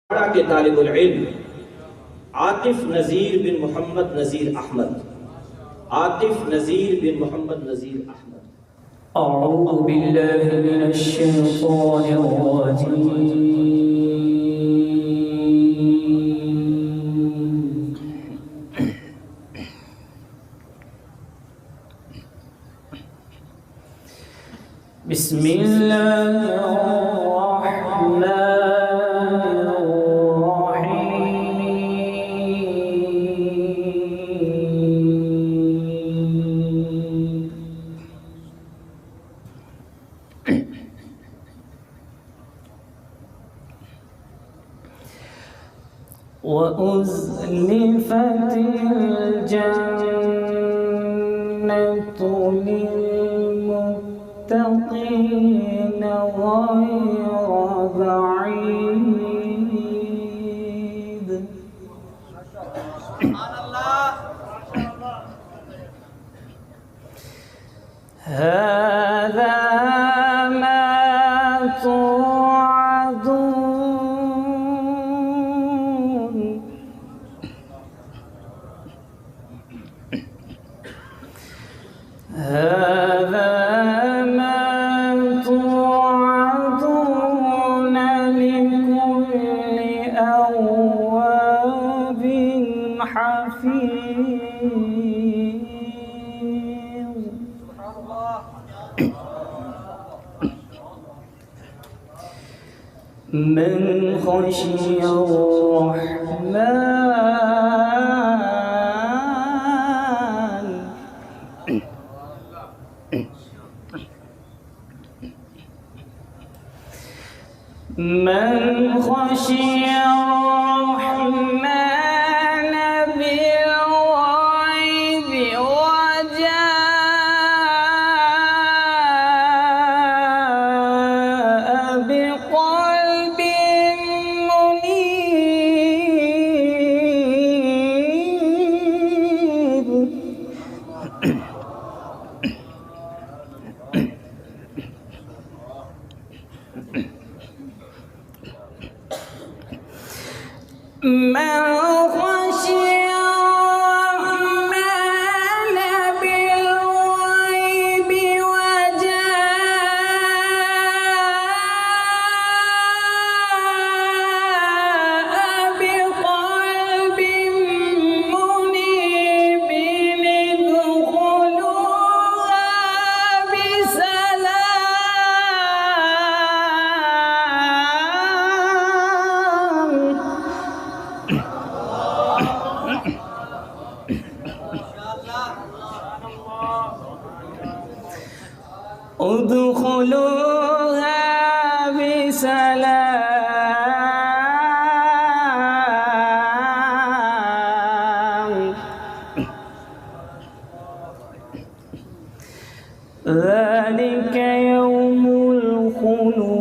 के तालिबुल इल्म आतिफ नज़ीर बिन मोहम्मद नज़ीर अहमद। आतिफ नज़ीर बिन मोहम्मद नज़ीर अहमद। अऊज़ु बिल्लाहि मिनश शैतानिर रजीम। बिस्मिल्लाहिर वअज़लिफ़तिल जन्नतु लिलमुत्तक़ीन ग़ैर बഈद। हाज़ा मा तुअदून هذا ما توعدون لكل أواب حفيظ. من خشي الرحمن من خشي الرحمن بالغيب وجاء بقلب منيب. من خشي الرحمن بالغيب وجاء بقلب منيب ادخلوها بسلام. ادخلوها بسلام. ذلك يوم الخلود.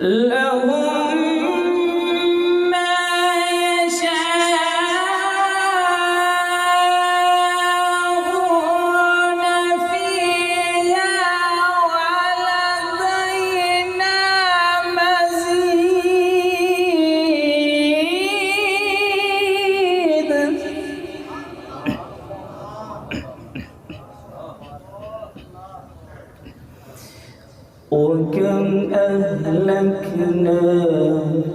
لهم ما يشاءون فيها ولدينا مزيد. وكم أهلكنا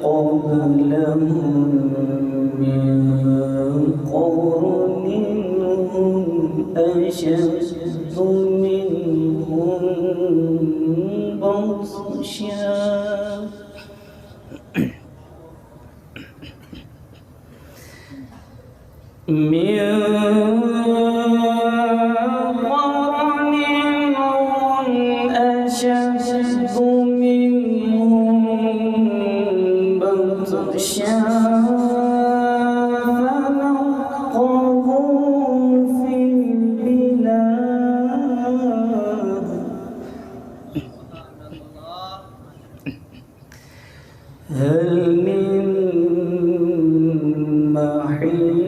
قبلهم من قرن هم أشد منهم بطشا. من قرن هم أشد منهم بطشا فنقبوا في البلاد. هل من محيط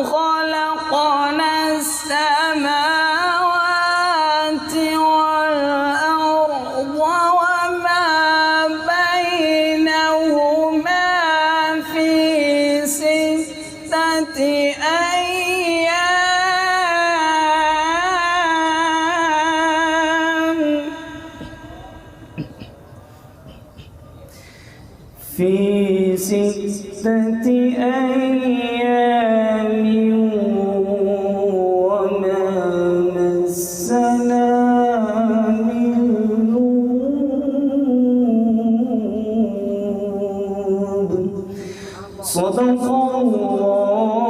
خلقنا السماوات والأرض وما بينهما في 6 أيام في 6 أيام وما مسنا من لغوب صدق الله